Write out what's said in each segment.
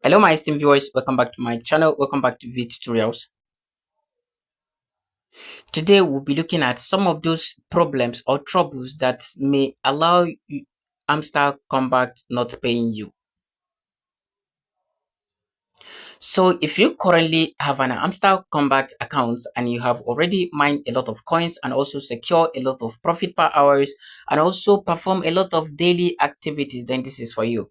Hello my esteemed viewers, welcome back to my channel, welcome back to V Tutorials. Today we'll be looking at some of those problems or troubles that may allow Hamster Kombat not paying you. So if you currently have an Hamster Kombat account and you have already mined a lot of coins and also secure a lot of profit per hours and also perform a lot of daily activities, then this is for you.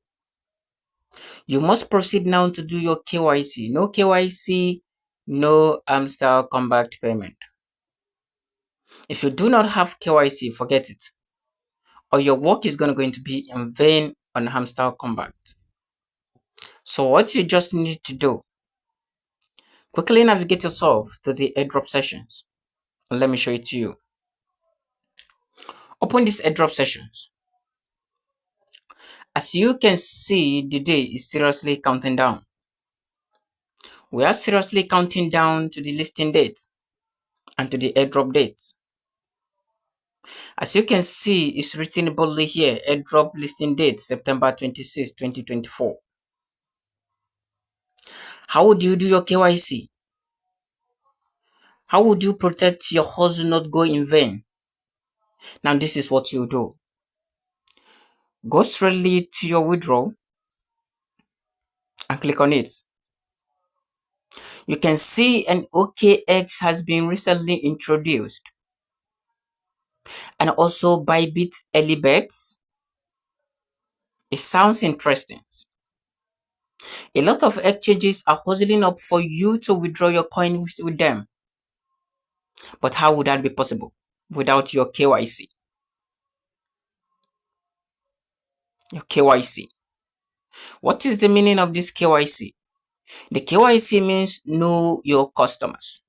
You must proceed now to do your KYC. No KYC, no Hamster Kombat payment. If you do not have KYC, forget it, or your work is going to be in vain on Hamster Kombat. So what you just need to do, quickly navigate yourself to the airdrop sessions. Let me show it to you. Open these airdrop sessions. As you can see, the day is seriously counting down. We are seriously counting down to the listing date and to the airdrop date. As you can see, it's written boldly here, airdrop listing date, September 26, 2024. How would you do your KYC? How would you protect your hustle not go in vain? Now this is what you do. Go straightly to your withdrawal and click on it. You can see an OKX has been recently introduced and also Bybit early bets. It sounds interesting. A lot of exchanges are hustling up for you to withdraw your coin with them. But how would that be possible without your KYC? Your KYC. What is the meaning of this KYC? The KYC means know your customers.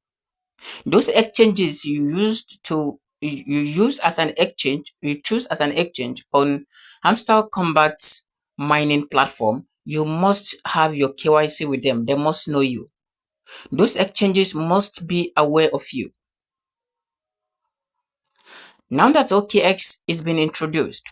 Those exchanges you use as an exchange, you choose as an exchange on Hamster Kombat's mining platform, you must have your KYC with them. They must know you. Those exchanges must be aware of you. Now that OKX is being introduced,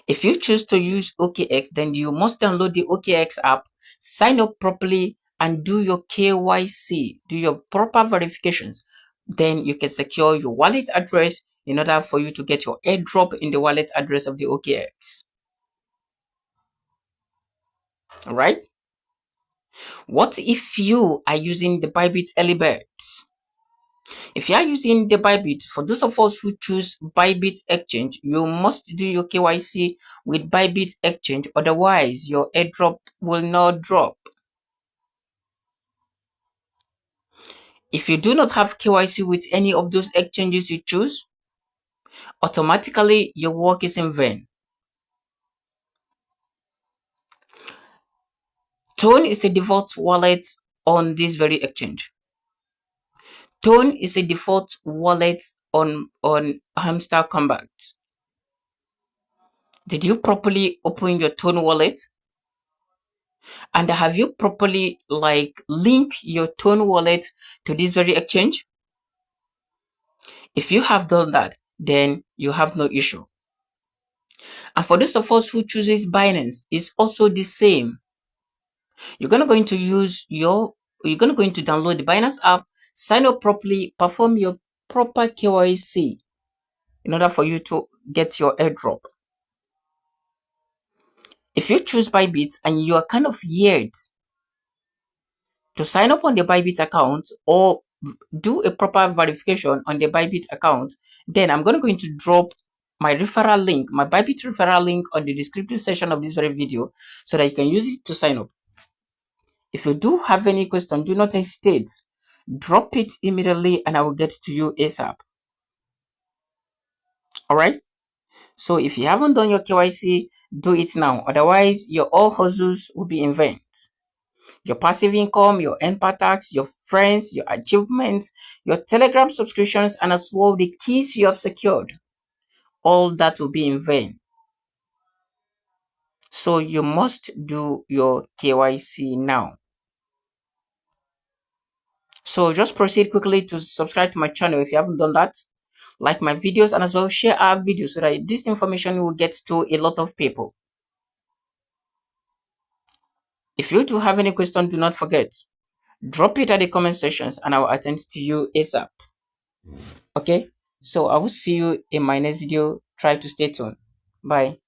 if you choose to use OKX, then you must download the OKX app, sign up properly, and do your KYC, do your proper verifications. Then you can secure your wallet address in order for you to get your airdrop in the wallet address of the OKX. All right. What if you are using the Bybit early birds? If you are using the Bybit, for those of us who choose Bybit Exchange, you must do your KYC with Bybit Exchange, otherwise your airdrop will not drop. If you do not have KYC with any of those exchanges you choose, automatically your work is in vain. Tone is a default wallet on this very exchange. Tone is a default wallet on Hamster Kombat. Did you properly open your Tone wallet? And have you properly link your Tone wallet to this very exchange? If you have done that, then you have no issue. And for those of us who chooses Binance, it's also the same. You're going to download the Binance app, sign up properly, perform your proper KYC in order for you to get your airdrop. If you choose Bybit and you are kind of weird to sign up on the Bybit account or do a proper verification on the Bybit account, then I'm going to drop my referral link, my Bybit referral link on the descriptive section of this very video so that you can use it to sign up. If you do have any question, do not hesitate. Drop it immediately and I will get to you ASAP. Alright? So if you haven't done your KYC, do it now. Otherwise, your all hustles will be in vain. Your passive income, your NPA tax, your friends, your achievements, your Telegram subscriptions, and as well the keys you have secured. All that will be in vain. So you must do your KYC now. So just proceed quickly to subscribe to my channel if you haven't done that. Like my videos and as well share our videos so that this information will get to a lot of people. If you do have any question, do not forget, drop it at the comment sections and I will attend to you ASAP. Okay, so I will see you in my next video. Try to stay tuned. Bye.